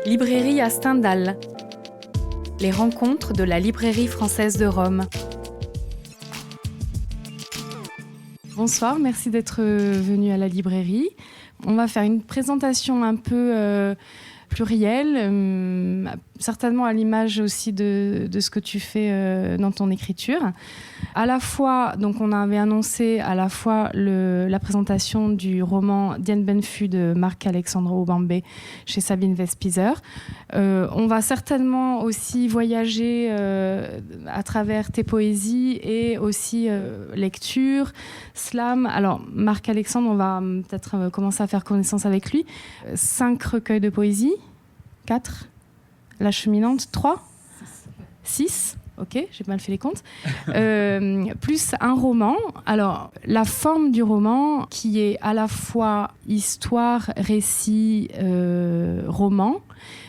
Librairie à Stendhal. Les rencontres de la librairie française de Rome. Bonsoir, merci d'être venu à la librairie. On va faire une présentation un peu plurielle, certainement à l'image aussi de ce que tu fais dans ton écriture. À la fois, donc on avait annoncé à la fois la présentation du roman Dien Bien Phu de Marc-Alexandre Obambe chez Sabine Vespizer. On va certainement aussi voyager à travers tes poésies et aussi lecture, slam. Alors Marc-Alexandre, on va peut-être commencer à faire connaissance avec lui. 5 recueils de poésie, 4, La Cheminante, 3, 6. Ok, j'ai mal fait les comptes. Plus un roman. Alors, la forme du roman, qui est à la fois histoire, récit, roman,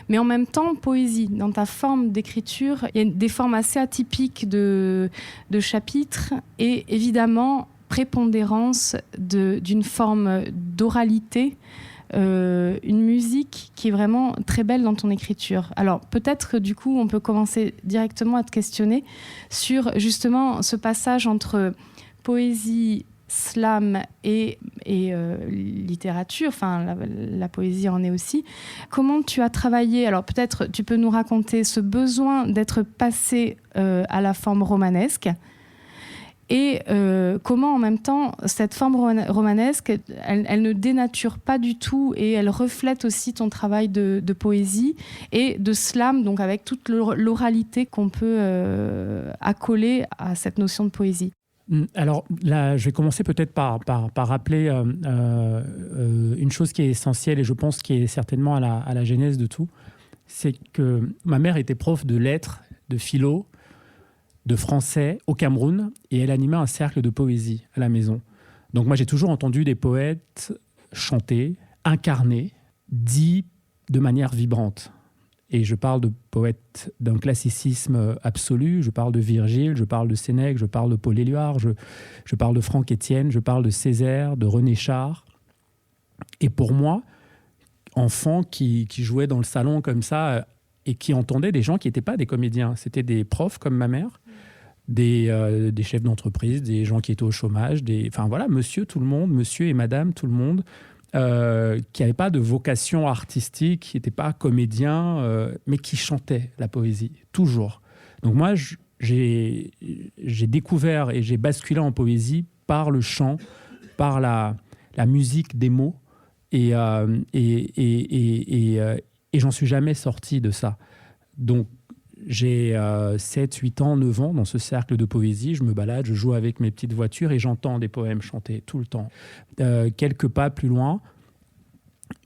mais en même temps poésie. Dans ta forme d'écriture, il y a des formes assez atypiques de chapitres et évidemment prépondérance d'une forme d'oralité. Une musique qui est vraiment très belle dans ton écriture. Alors peut-être du coup on peut commencer directement à te questionner sur justement ce passage entre poésie, slam et littérature, enfin la poésie en est aussi. Comment tu as travaillé? Alors peut-être tu peux nous raconter ce besoin d'être passé à la forme romanesque. Et comment, en même temps, cette forme romanesque, elle ne dénature pas du tout et elle reflète aussi ton travail de poésie et de slam, donc avec toute l'oralité qu'on peut accoler à cette notion de poésie. Alors là, je vais commencer peut-être par rappeler une chose qui est essentielle et je pense qui est certainement à la genèse de tout. C'est que ma mère était prof de lettres, de philo, de français au Cameroun et elle animait un cercle de poésie à la maison. Donc moi, j'ai toujours entendu des poètes chanter, incarner, dit de manière vibrante. Et je parle de poètes d'un classicisme absolu, je parle de Virgile, je parle de Sénèque, je parle de Paul Éluard, je parle de Franck Étienne, je parle de Césaire, de René Char. Et pour moi, enfant qui jouait dans le salon comme ça et qui entendait des gens qui n'étaient pas des comédiens, c'était des profs comme ma mère, des chefs d'entreprise, des gens qui étaient au chômage, enfin voilà, monsieur tout le monde, monsieur et madame tout le monde, qui n'avaient pas de vocation artistique, qui n'étaient pas comédiens, mais qui chantaient la poésie, toujours. Donc moi, j'ai découvert et j'ai basculé en poésie par le chant, par la musique des mots, et j'en suis jamais sorti de ça. Donc, j'ai 7, 8 ans, 9 ans dans ce cercle de poésie. Je me balade, je joue avec mes petites voitures et j'entends des poèmes chanter tout le temps. Quelques pas plus loin,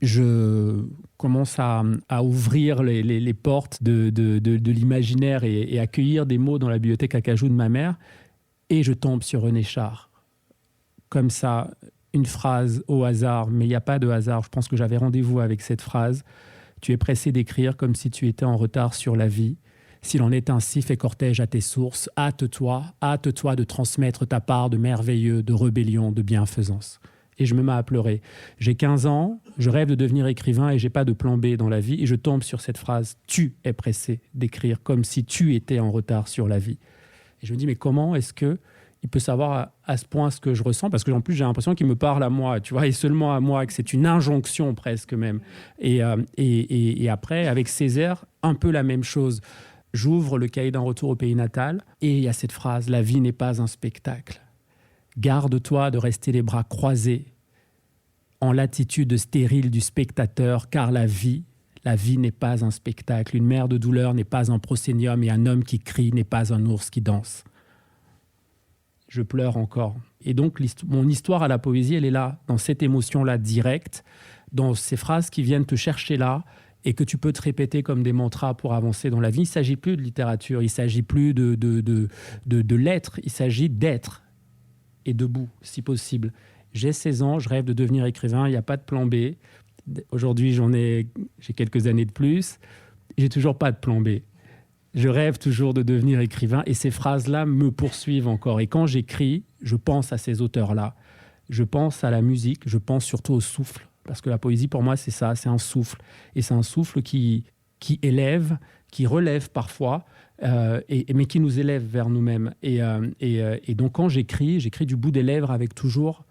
je commence à ouvrir les portes de l'imaginaire et accueillir des mots dans la bibliothèque à cajou de ma mère. Et je tombe sur René Char. Comme ça, une phrase au hasard, mais il n'y a pas de hasard. Je pense que j'avais rendez-vous avec cette phrase. Tu es pressé d'écrire comme si tu étais en retard sur la vie. S'il en est ainsi, fais cortège à tes sources. Hâte-toi de transmettre ta part de merveilleux, de rébellion, de bienfaisance. Et je me mets à pleurer. J'ai 15 ans, je rêve de devenir écrivain et j'ai pas de plan B dans la vie. Et je tombe sur cette phrase, tu es pressé d'écrire comme si tu étais en retard sur la vie. Et je me dis, mais comment est-ce que il peut savoir à ce point ce que je ressens, parce que en plus j'ai l'impression qu'il me parle à moi, tu vois, et seulement à moi, que c'est une injonction presque même. Et après, avec Césaire, un peu la même chose. J'ouvre le cahier d'un retour au pays natal, et il y a cette phrase, la vie n'est pas un spectacle. Garde-toi de rester les bras croisés en l'attitude stérile du spectateur, car la vie n'est pas un spectacle. Une mer de douleur n'est pas un prosénium, et un homme qui crie n'est pas un ours qui danse. Je pleure encore. Et donc, mon histoire à la poésie, elle est là, dans cette émotion-là directe, dans ces phrases qui viennent te chercher là et que tu peux te répéter comme des mantras pour avancer dans la vie. Il ne s'agit plus de littérature, il ne s'agit plus de lettres, il s'agit d'être et debout, si possible. J'ai 16 ans, je rêve de devenir écrivain, il n'y a pas de plan B. Aujourd'hui, j'ai quelques années de plus, j'ai toujours pas de plan B. Je rêve toujours de devenir écrivain et ces phrases-là me poursuivent encore. Et quand j'écris, je pense à ces auteurs-là. Je pense à la musique, je pense surtout au souffle. Parce que la poésie, pour moi, c'est ça, c'est un souffle. Et c'est un souffle qui qui élève, qui relève parfois, mais qui nous élève vers nous-mêmes. Et donc quand j'écris du bout des lèvres avec toujours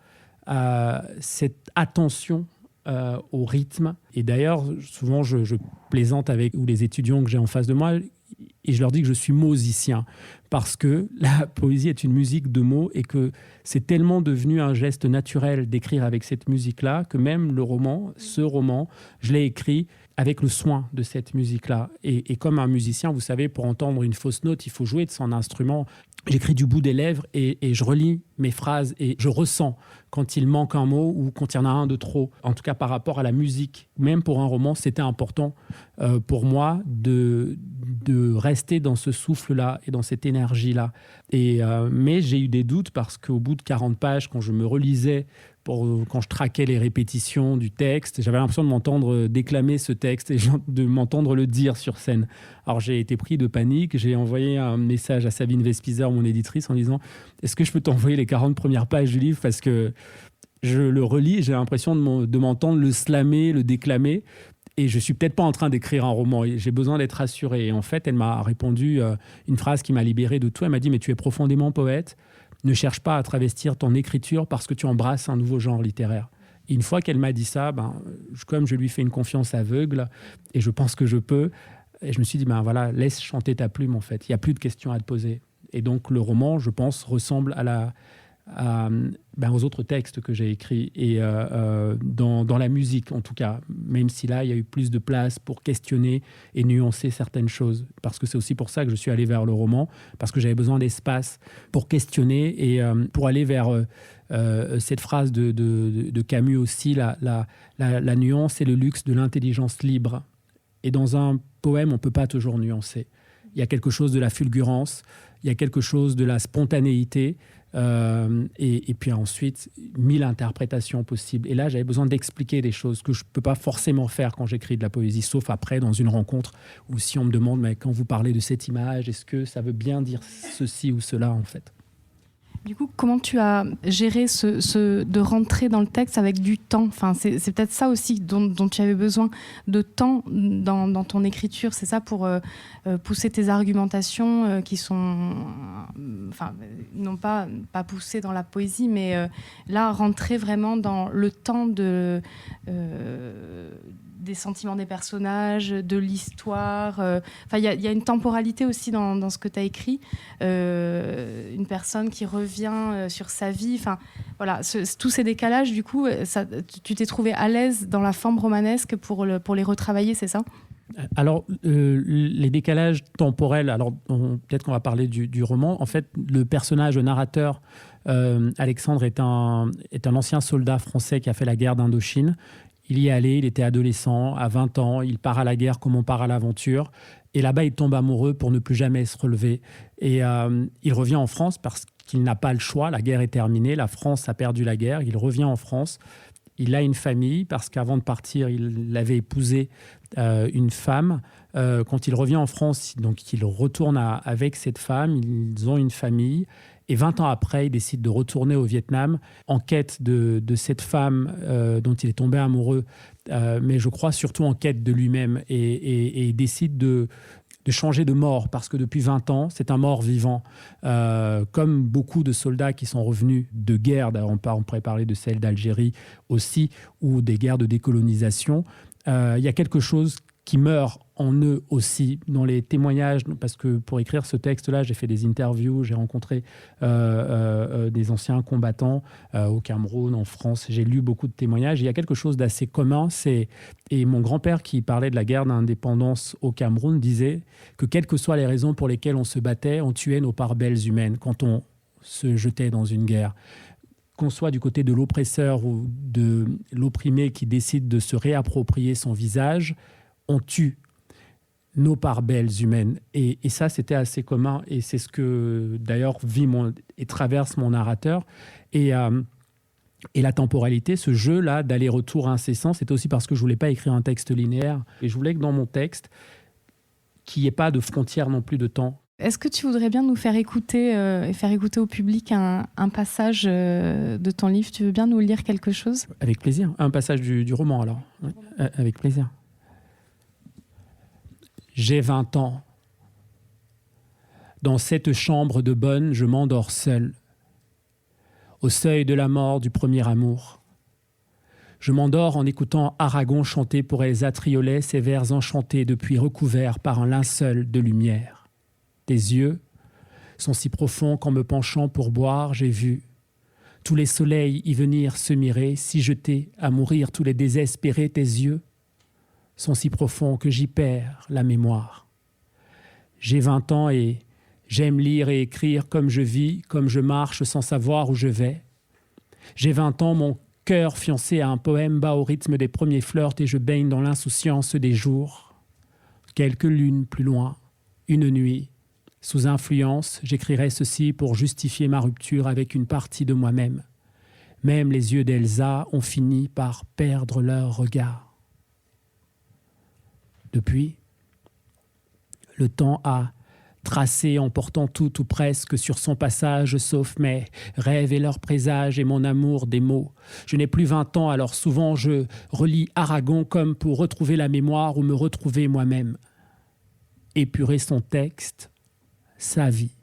cette attention au rythme. Et d'ailleurs, souvent, je plaisante avec les étudiants que j'ai en face de moi et je leur dis que je suis musicien parce que la poésie est une musique de mots et que c'est tellement devenu un geste naturel d'écrire avec cette musique-là que même ce roman, je l'ai écrit avec le soin de cette musique-là. Et comme un musicien, vous savez, pour entendre une fausse note, il faut jouer de son instrument. J'écris du bout des lèvres et je relis mes phrases et je ressens quand il manque un mot ou quand il y en a un de trop. En tout cas, par rapport à la musique, même pour un roman, c'était important pour moi de rester dans ce souffle-là et dans cette énergie-là. Mais j'ai eu des doutes parce qu'au bout de 40 pages, quand je me relisais, quand je traquais les répétitions du texte, j'avais l'impression de m'entendre déclamer ce texte et de m'entendre le dire sur scène. Alors j'ai été pris de panique, j'ai envoyé un message à Sabine Vespizer, mon éditrice, en disant « Est-ce que je peux t'envoyer les 40 premières pages du livre ?» Parce que je le relis et j'ai l'impression de m'entendre le slammer, le déclamer. Et je suis peut-être pas en train d'écrire un roman. J'ai besoin d'être rassuré. Et en fait, elle m'a répondu une phrase qui m'a libéré de tout. Elle m'a dit « Mais tu es profondément poète. Ne cherche pas à travestir ton écriture parce que tu embrasses un nouveau genre littéraire. » Et une fois qu'elle m'a dit ça, comme je lui fais une confiance aveugle, et je pense que je peux, et je me suis dit, voilà, laisse chanter ta plume, en fait. Il n'y a plus de questions à te poser. Et donc, le roman, je pense, ressemble aux autres textes que j'ai écrits, et dans la musique, en tout cas, même si là, il y a eu plus de place pour questionner et nuancer certaines choses. Parce que c'est aussi pour ça que je suis allé vers le roman, parce que j'avais besoin d'espace pour questionner et pour aller vers cette phrase de Camus aussi, la nuance et le luxe de l'intelligence libre. Et dans un poème, on ne peut pas toujours nuancer. Il y a quelque chose de la fulgurance, il y a quelque chose de la spontanéité, et puis ensuite, 1000 interprétations possibles. Et là, j'avais besoin d'expliquer des choses que je ne peux pas forcément faire quand j'écris de la poésie, sauf après, dans une rencontre, où si on me demande, mais quand vous parlez de cette image, est-ce que ça veut bien dire ceci ou cela, en fait ? Du coup, comment tu as géré de rentrer dans le texte avec du temps ? Enfin, c'est peut-être ça aussi dont tu avais besoin, de temps dans ton écriture. C'est ça pour pousser tes argumentations qui sont, non pas poussées dans la poésie, mais là, rentrer vraiment dans le temps des sentiments des personnages, de l'histoire. Il y a une temporalité aussi dans ce que tu as écrit. Une personne qui revient sur sa vie. Voilà, tous ces décalages, du coup, tu t'es trouvé à l'aise dans la forme romanesque pour les retravailler, c'est ça ? Alors, les décalages temporels, peut-être qu'on va parler du roman. En fait, le personnage, le narrateur, Alexandre, est un ancien soldat français qui a fait la guerre d'Indochine. Il y est allé, il était adolescent, à 20 ans, il part à la guerre comme on part à l'aventure. Et là-bas, il tombe amoureux pour ne plus jamais se relever. Et il revient en France parce qu'il n'a pas le choix. La guerre est terminée, la France a perdu la guerre. Il revient en France. Il a une famille parce qu'avant de partir, il avait épousé une femme. Quand il revient en France, donc il retourne avec cette femme. Ils ont une famille. Et 20 ans après, il décide de retourner au Vietnam en quête de cette femme dont il est tombé amoureux, mais je crois surtout en quête de lui-même, et il décide de changer de mort, parce que depuis 20 ans, c'est un mort vivant. Comme beaucoup de soldats qui sont revenus de guerre, d'ailleurs on pourrait parler de celle d'Algérie aussi, ou des guerres de décolonisation, il y a quelque chose qui meurent en eux aussi, dans les témoignages, parce que pour écrire ce texte-là, j'ai fait des interviews, j'ai rencontré des anciens combattants au Cameroun, en France, j'ai lu beaucoup de témoignages. Il y a quelque chose d'assez commun, et mon grand-père qui parlait de la guerre d'indépendance au Cameroun disait que quelles que soient les raisons pour lesquelles on se battait, on tuait nos parts belles humaines quand on se jetait dans une guerre. Qu'on soit du côté de l'oppresseur ou de l'opprimé qui décide de se réapproprier son visage, on tue nos parts belles humaines. Et ça, c'était assez commun. Et c'est ce que, d'ailleurs, vit et traverse mon narrateur. Et la temporalité, ce jeu-là d'aller-retour incessant, c'était aussi parce que je ne voulais pas écrire un texte linéaire. Et je voulais que dans mon texte, qu'il n'y ait pas de frontière non plus de temps. Est-ce que tu voudrais bien nous faire écouter et faire écouter au public un passage de ton livre ? Tu veux bien nous lire quelque chose ? Avec plaisir. Un passage du roman, alors. Oui, avec plaisir. J'ai 20 ans. Dans cette chambre de bonne, je m'endors seul, au seuil de la mort du premier amour. Je m'endors en écoutant Aragon chanter pour Elsa Triolet ses vers enchantés depuis recouverts par un linceul de lumière. Tes yeux sont si profonds qu'en me penchant pour boire, j'ai vu tous les soleils y venir se mirer, si jetés à mourir tous les désespérés. Tes yeux sont si profonds que j'y perds la mémoire. J'ai 20 ans et j'aime lire et écrire comme je vis, comme je marche sans savoir où je vais. J'ai 20 ans, mon cœur fiancé à un poème bat au rythme des premiers flirts et je baigne dans l'insouciance des jours. Quelques lunes plus loin, une nuit, sous influence, j'écrirai ceci pour justifier ma rupture avec une partie de moi-même. Même les yeux d'Elsa ont fini par perdre leur regard. Depuis, le temps a tracé en portant tout ou presque sur son passage, sauf mes rêves et leurs présages et mon amour des mots. Je n'ai plus 20 ans, alors souvent je relis Aragon comme pour retrouver la mémoire ou me retrouver moi-même. Épurer son texte, sa vie.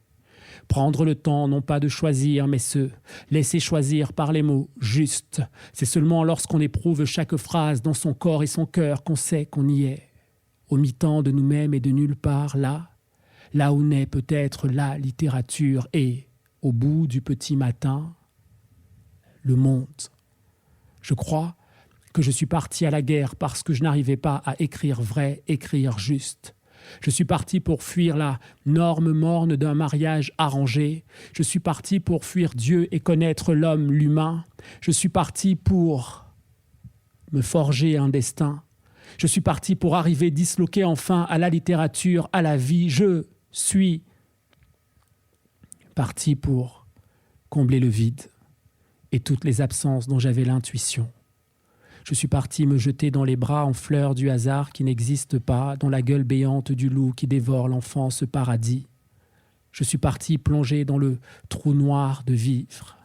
Prendre le temps, non pas de choisir, mais se laisser choisir par les mots justes. C'est seulement lorsqu'on éprouve chaque phrase dans son corps et son cœur qu'on sait qu'on y est. Au mi-temps de nous-mêmes et de nulle part, là où naît peut-être la littérature et, au bout du petit matin, le monde. Je crois que je suis parti à la guerre parce que je n'arrivais pas à écrire vrai, écrire juste. Je suis parti pour fuir la norme morne d'un mariage arrangé. Je suis parti pour fuir Dieu et connaître l'homme, l'humain. Je suis parti pour me forger un destin. Je suis parti pour arriver disloqué enfin à la littérature, à la vie. Je suis parti pour combler le vide et toutes les absences dont j'avais l'intuition. Je suis parti me jeter dans les bras en fleurs du hasard qui n'existe pas, dans la gueule béante du loup qui dévore l'enfance paradis. Je suis parti plonger dans le trou noir de vivre.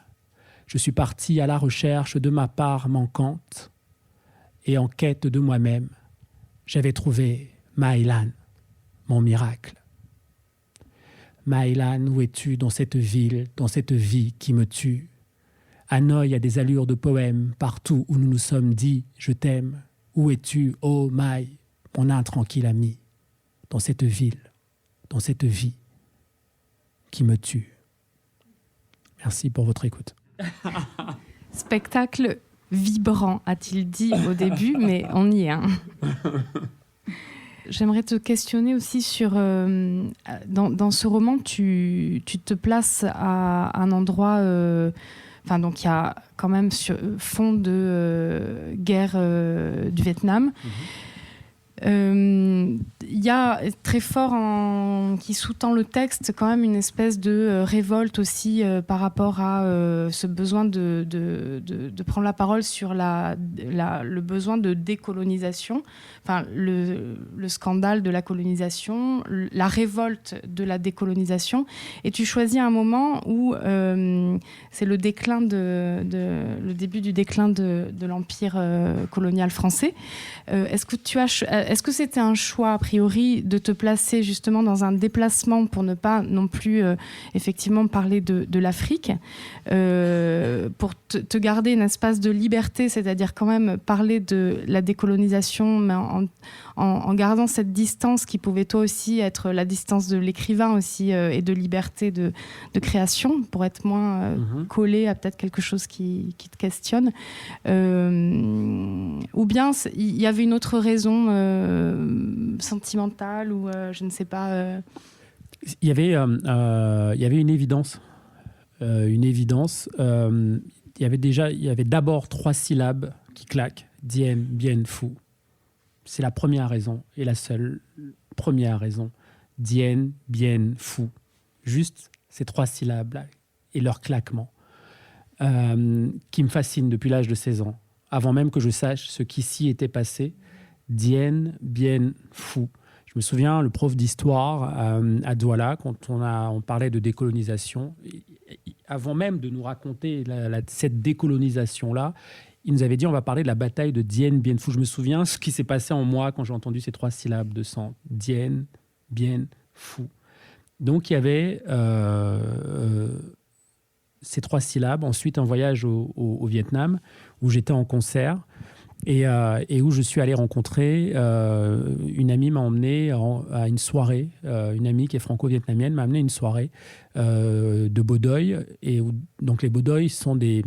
Je suis parti à la recherche de ma part manquante et en quête de moi-même. J'avais trouvé Maïlan, mon miracle. Maïlan, où es-tu dans cette ville, dans cette vie qui me tue? Hanoï a des allures de poème, partout où nous nous sommes dit « je t'aime ». Où es-tu, oh Maï, mon intranquille ami, dans cette ville, dans cette vie qui me tue. Merci pour votre écoute. Spectacle vibrant, a-t-il dit au début, mais on y est. Hein. J'aimerais te questionner aussi sur... dans ce roman, tu te places à un endroit... donc il y a quand même fond de guerre du Vietnam. Il y a très fort qui sous-tend le texte quand même une espèce de révolte aussi par rapport à ce besoin de prendre la parole sur le besoin de décolonisation, enfin le scandale de la colonisation, la révolte de la décolonisation. Et tu choisis un moment où c'est le début du déclin de l'empire colonial français. Est-ce que c'était un choix a priori de te placer justement dans un déplacement pour ne pas non plus effectivement parler de l'Afrique, pour te garder un espace de liberté, c'est-à-dire quand même parler de la décolonisation, mais en gardant cette distance qui pouvait toi aussi être la distance de l'écrivain aussi et de liberté de création, pour être moins collé à peut-être quelque chose qui te questionne, ou bien il y avait une autre raison sentimentale ou je ne sais pas. Il y avait une évidence. Il y avait d'abord 3 syllabes qui claquent. Dien, bien, fou. C'est la première raison et la seule première raison. Dien, bien, fou. Juste ces 3 syllabes-là et leur claquement qui me fascinent depuis l'âge de 16 ans. Avant même que je sache ce qui s'y était passé. Dien, bien, fou. Je me souviens, le prof d'histoire à Douala, quand on parlait de décolonisation, avant même de nous raconter cette décolonisation-là, il nous avait dit on va parler de la bataille de Dien Bien Phu. Je me souviens ce qui s'est passé en moi quand j'ai entendu ces 3 syllabes de sang. Dien Bien Phu. Donc il y avait ces 3 syllabes. Ensuite un voyage au Vietnam où j'étais en concert et où je suis allé rencontrer une amie m'a emmené à une soirée. Une amie qui est franco-vietnamienne m'a amené à une soirée de Bo Doi. Donc les Bo Doi sont des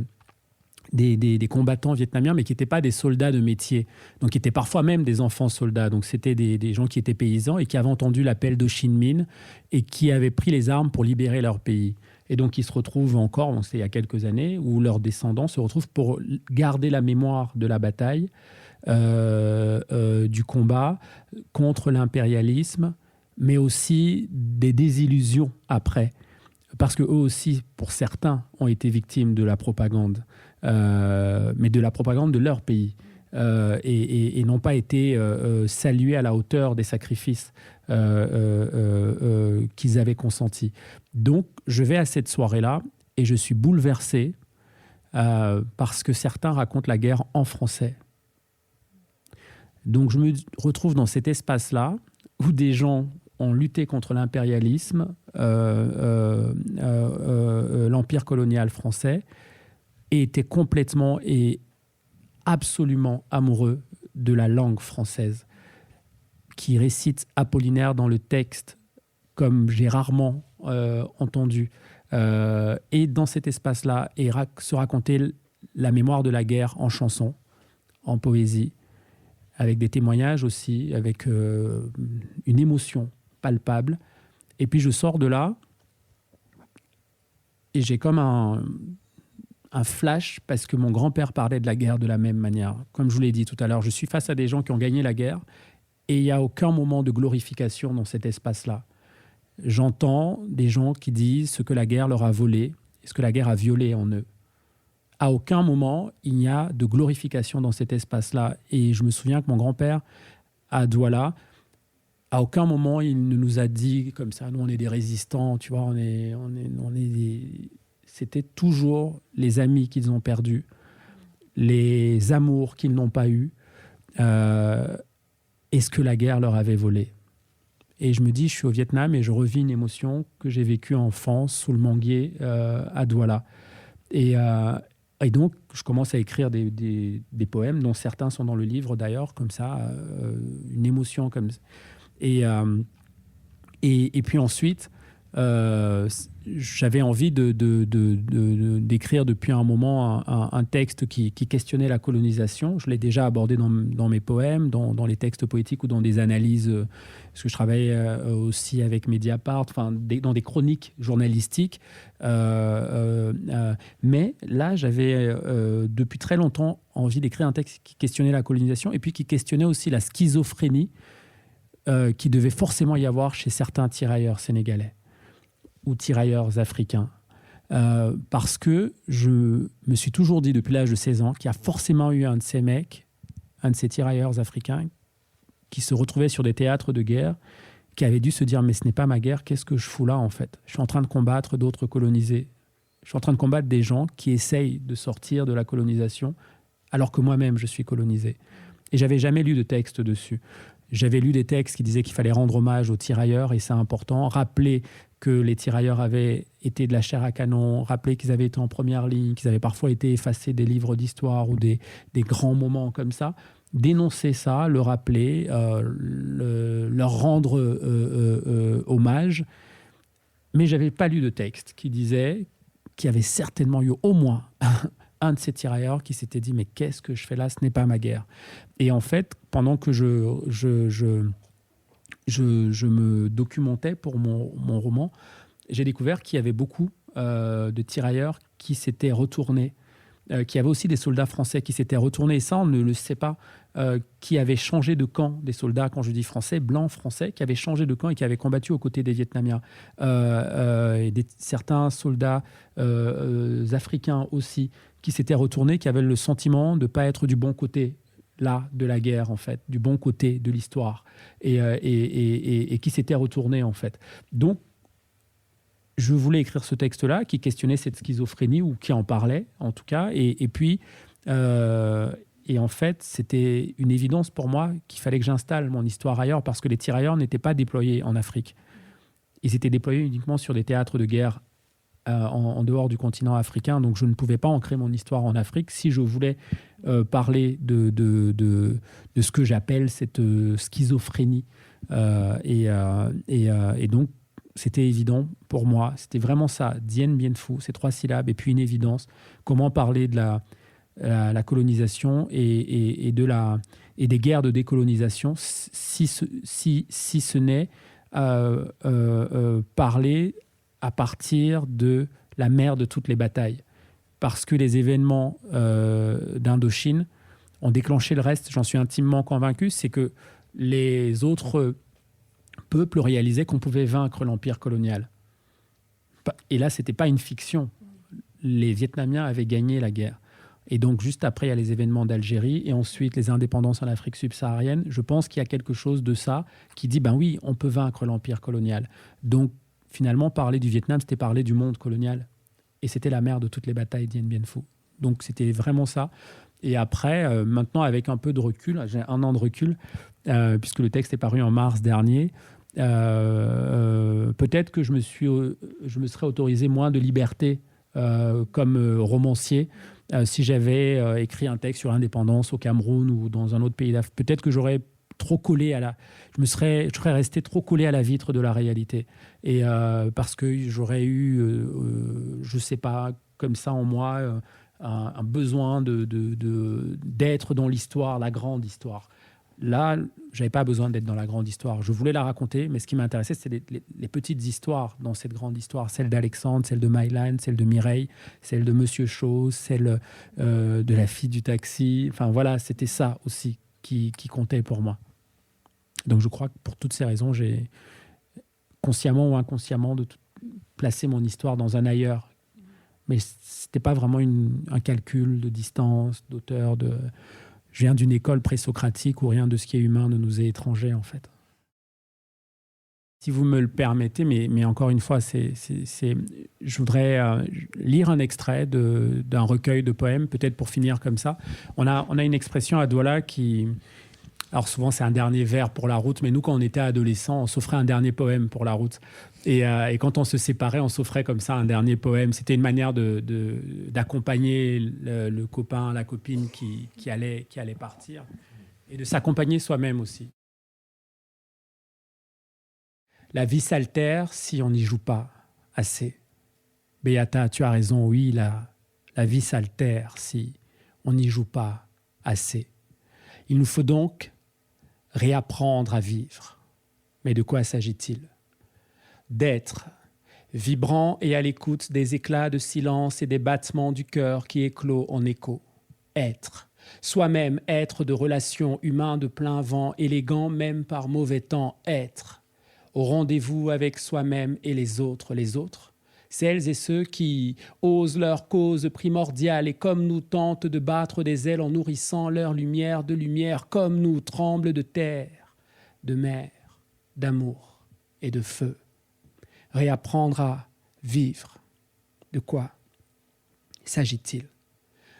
combattants vietnamiens, mais qui n'étaient pas des soldats de métier. Donc, qui étaient parfois même des enfants soldats. Donc, c'était des gens qui étaient paysans et qui avaient entendu l'appel d'Ho Chi Minh et qui avaient pris les armes pour libérer leur pays. Et donc, ils se retrouvent encore, bon, c'est il y a quelques années, où leurs descendants se retrouvent pour garder la mémoire de la bataille, du combat contre l'impérialisme, mais aussi des désillusions après. Parce qu'eux aussi, pour certains, ont été victimes de la propagande. Mais de la propagande de leur pays et n'ont pas été salués à la hauteur des sacrifices qu'ils avaient consentis. Donc, je vais à cette soirée-là et je suis bouleversé parce que certains racontent la guerre en français. Donc, je me retrouve dans cet espace-là où des gens ont lutté contre l'impérialisme, l'empire colonial français, et étaient complètement et absolument amoureux de la langue française, qui récite Apollinaire dans le texte comme j'ai rarement entendu. Et dans cet espace-là, et se raconter la mémoire de la guerre en chanson, en poésie, avec des témoignages aussi, avec une émotion palpable. Et puis je sors de là et j'ai comme un flash parce que mon grand-père parlait de la guerre de la même manière. Comme je vous l'ai dit tout à l'heure, je suis face à des gens qui ont gagné la guerre et il n'y a aucun moment de glorification dans cet espace-là. J'entends des gens qui disent ce que la guerre leur a volé, ce que la guerre a violé en eux. À aucun moment, il n'y a de glorification dans cet espace-là. Et je me souviens que mon grand-père, à Douala, à aucun moment, il ne nous a dit comme ça, nous, on est des résistants, tu vois, on est des... C'était toujours les amis qu'ils ont perdus, les amours qu'ils n'ont pas eus, et ce que la guerre leur avait volé. Et je me dis, je suis au Vietnam et je revis une émotion que j'ai vécue enfant sous le manguier à Douala. Et donc, je commence à écrire des poèmes, dont certains sont dans le livre d'ailleurs, comme ça, une émotion comme ça. Et puis ensuite, j'avais envie d'écrire depuis un moment un texte qui questionnait la colonisation. Je l'ai déjà abordé dans mes poèmes, dans les textes poétiques ou dans des analyses, parce que je travaille aussi avec Mediapart, dans des chroniques journalistiques. Mais là, j'avais depuis très longtemps envie d'écrire un texte qui questionnait la colonisation et puis qui questionnait aussi la schizophrénie qui devait forcément y avoir chez certains tirailleurs sénégalais ou tirailleurs africains. Parce que je me suis toujours dit depuis l'âge de 16 ans qu'il y a forcément eu un de ces mecs, un de ces tirailleurs africains qui se retrouvait sur des théâtres de guerre, qui avait dû se dire « mais ce n'est pas ma guerre, qu'est-ce que je fous là en fait ? Je suis en train de combattre d'autres colonisés. Je suis en train de combattre des gens qui essayent de sortir de la colonisation alors que moi-même je suis colonisé. » Et j'avais jamais lu de texte dessus. J'avais lu des textes qui disaient qu'il fallait rendre hommage aux tirailleurs, et c'est important. Rappeler que les tirailleurs avaient été de la chair à canon, rappeler qu'ils avaient été en première ligne, qu'ils avaient parfois été effacés des livres d'histoire ou des grands moments comme ça. Dénoncer ça, le rappeler, leur rendre hommage. Mais je n'avais pas lu de texte qui disait qu'il y avait certainement eu au moins un de ces tirailleurs qui s'était dit « mais qu'est-ce que je fais là ? Ce n'est pas ma guerre ». Et en fait, pendant que je me documentais pour mon roman, j'ai découvert qu'il y avait beaucoup de tirailleurs qui s'étaient retournés, qu'il y avait aussi des soldats français qui s'étaient retournés, et ça on ne le sait pas, qui avaient changé de camp, des soldats, quand je dis français, blancs français, qui avaient changé de camp et qui avaient combattu aux côtés des Vietnamiens. Et certains soldats africains aussi, qui s'étaient retournés, qui avaient le sentiment de ne pas être du bon côté là de la guerre, en fait, du bon côté de l'histoire, et qui s'étaient retournés, en fait. Donc, je voulais écrire ce texte-là qui questionnait cette schizophrénie, ou qui en parlait, en tout cas, et puis Et en fait, c'était une évidence pour moi qu'il fallait que j'installe mon histoire ailleurs parce que les tirailleurs n'étaient pas déployés en Afrique. Ils étaient déployés uniquement sur des théâtres de guerre en dehors du continent africain. Donc, je ne pouvais pas ancrer mon histoire en Afrique si je voulais parler de ce que j'appelle cette schizophrénie. Et donc, c'était évident pour moi. C'était vraiment ça, Dien Bien Phu, ces 3 syllabes, et puis une évidence. Comment parler de la colonisation et des guerres de décolonisation si ce n'est parler à partir de la mère de toutes les batailles. Parce que les événements d'Indochine ont déclenché le reste, j'en suis intimement convaincu, c'est que les autres peuples réalisaient qu'on pouvait vaincre l'empire colonial. Et là, ce n'était pas une fiction. Les Vietnamiens avaient gagné la guerre. Et donc, juste après, il y a les événements d'Algérie et ensuite les indépendances en Afrique subsaharienne. Je pense qu'il y a quelque chose de ça qui dit, ben oui, on peut vaincre l'empire colonial. Donc, finalement, parler du Vietnam, c'était parler du monde colonial. Et c'était la mère de toutes les batailles Dien Bien Phu. Donc, c'était vraiment ça. Et après, maintenant, avec un peu de recul, j'ai 1 an de recul, puisque le texte est paru en mars dernier, peut-être que je me serais autorisé moins de liberté comme romancier si j'avais écrit un texte sur l'indépendance au Cameroun ou dans un autre pays d'Afrique. Peut-être que j'aurais trop collé je serais resté trop collé à la vitre de la réalité. Et parce que j'aurais eu, je sais pas, comme ça en moi, un besoin d'être dans l'histoire, la grande histoire. Là, j'avais pas besoin d'être dans la grande histoire. Je voulais la raconter, mais ce qui m'intéressait, c'était les petites histoires dans cette grande histoire. Celle d'Alexandre, celle de Mylan, celle de Mireille, celle de Monsieur Chose, celle de la fille du taxi. Enfin voilà, c'était ça aussi qui comptait pour moi. Donc je crois que pour toutes ces raisons, j'ai consciemment ou inconsciemment placé mon histoire dans un ailleurs. Mais c'était pas vraiment un calcul de distance, d'auteur, Je viens d'une école présocratique où rien de ce qui est humain ne nous est étranger, en fait. Si vous me le permettez, mais encore une fois, je voudrais lire un extrait d'un recueil de poèmes, peut-être pour finir comme ça. On a une expression à Douala qui... Alors souvent, c'est un dernier vers pour la route, mais nous, quand on était adolescents, on s'offrait un dernier poème pour la route. Et quand on se séparait, on s'offrait comme ça un dernier poème. C'était une manière d'accompagner le copain, la copine qui allait partir et de s'accompagner soi-même aussi. La vie s'altère si on n'y joue pas assez. Beata, tu as raison, oui, la vie s'altère si on n'y joue pas assez. Il nous faut donc réapprendre à vivre. Mais de quoi s'agit-il ? D'être vibrant et à l'écoute des éclats de silence et des battements du cœur qui éclosent en écho. Être, soi-même être de relations humains de plein vent, élégant même par mauvais temps. Être, au rendez-vous avec soi-même et les autres, celles et ceux qui osent leur cause primordiale et comme nous tentent de battre des ailes en nourrissant leur lumière de lumière, comme nous tremblent de terre, de mer, d'amour et de feu. Réapprendre à vivre. De quoi s'agit-il ?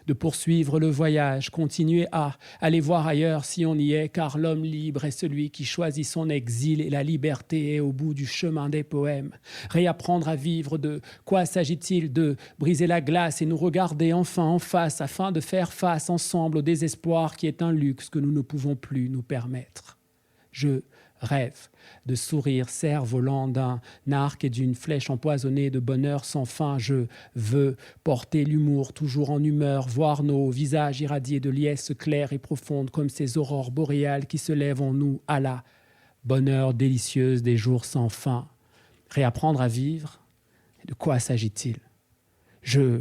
De poursuivre le voyage, continuer à aller voir ailleurs si on y est, car l'homme libre est celui qui choisit son exil et la liberté est au bout du chemin des poèmes. Réapprendre à vivre, de quoi s'agit-il ? De briser la glace et nous regarder enfin en face afin de faire face ensemble au désespoir qui est un luxe que nous ne pouvons plus nous permettre. Je rêve de sourire cerf-volant d'un arc et d'une flèche empoisonnée de bonheur sans fin. Je veux porter l'humour toujours en humeur, voir nos visages irradiés de liesse claire et profonde comme ces aurores boréales qui se lèvent en nous à la bonheur délicieuse des jours sans fin. Réapprendre à vivre, de quoi s'agit-il ? Je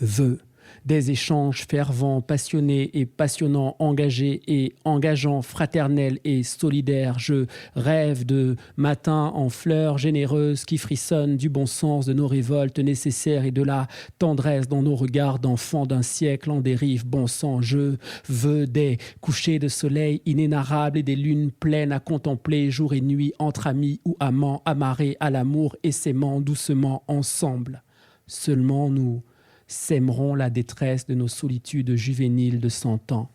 veux des échanges fervents, passionnés et passionnants, engagés et engageants, fraternels et solidaires. Je rêve de matins en fleurs généreuses qui frissonnent du bon sens de nos révoltes nécessaires et de la tendresse dans nos regards d'enfants d'un siècle en dérive bon sang. Je veux des couchers de soleil inénarrables et des lunes pleines à contempler jour et nuit entre amis ou amants, amarrés à l'amour et s'aimant doucement ensemble. Seulement nous sèmeront la détresse de nos solitudes juvéniles de 100 ans.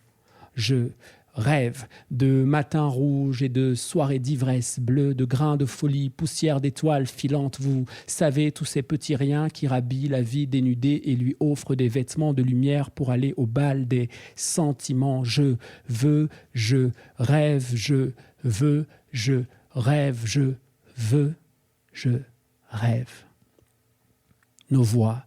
Je rêve de matins rouges et de soirées d'ivresse bleue, de grains de folie, poussière d'étoiles filantes. Vous savez, tous ces petits riens qui rhabillent la vie dénudée et lui offrent des vêtements de lumière pour aller au bal des sentiments. Je veux, je rêve, je veux, je rêve, je veux, je rêve. Nos voix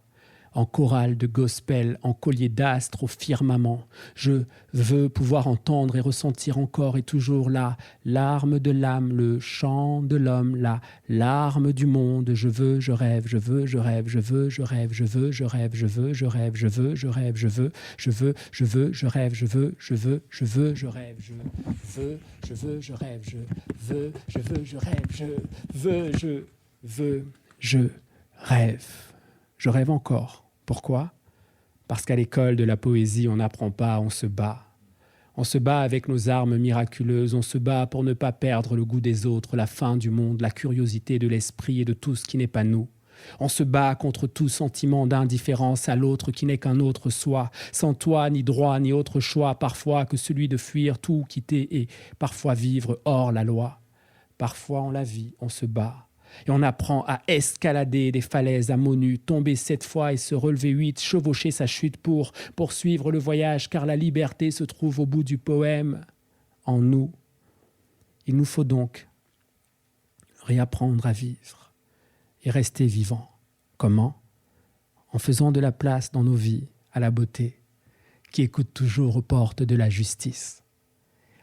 en chorale de gospel, en collier d'astres au firmament. Je veux pouvoir entendre et ressentir encore et toujours la larme de l'âme, le chant de l'homme, la larme du monde. Je veux, je rêve, je veux, je rêve, je veux, je rêve, je veux, je rêve, je veux, je rêve, je veux, je rêve, je veux, je veux, je veux, je rêve, je veux, je veux, je veux, je rêve, je veux, je veux, je rêve, je veux, je veux, je rêve, je veux, je veux, je rêve. Je rêve encore. Pourquoi ? Parce qu'à l'école de la poésie, on n'apprend pas, on se bat. On se bat avec nos armes miraculeuses, on se bat pour ne pas perdre le goût des autres, la faim du monde, la curiosité de l'esprit et de tout ce qui n'est pas nous. On se bat contre tout sentiment d'indifférence à l'autre qui n'est qu'un autre soi, sans toi ni droit ni autre choix, parfois que celui de fuir tout, quitter et parfois vivre hors la loi. Parfois on la vit, on se bat. Et on apprend à escalader des falaises à mots nus, tomber 7 fois et se relever 8, chevaucher sa chute pour poursuivre le voyage, car la liberté se trouve au bout du poème, en nous. Il nous faut donc réapprendre à vivre et rester vivant. Comment ? En faisant de la place dans nos vies à la beauté, qui écoute toujours aux portes de la justice.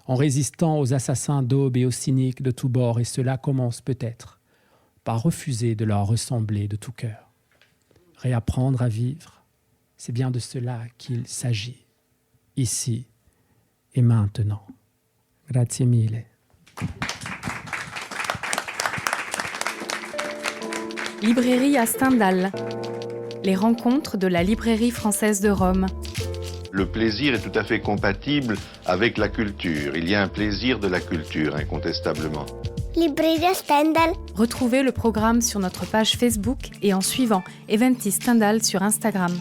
En résistant aux assassins d'aube et aux cyniques de tous bords, et cela commence peut-être par refuser de leur ressembler de tout cœur. Réapprendre à vivre, c'est bien de cela qu'il s'agit, ici et maintenant. Grazie mille. Librairie à Stendhal. Les rencontres de la librairie française de Rome. Le plaisir est tout à fait compatible avec la culture. Il y a un plaisir de la culture, incontestablement. Librairie à Stendhal. Retrouvez le programme sur notre page Facebook et en suivant Eventis Stendhal sur Instagram.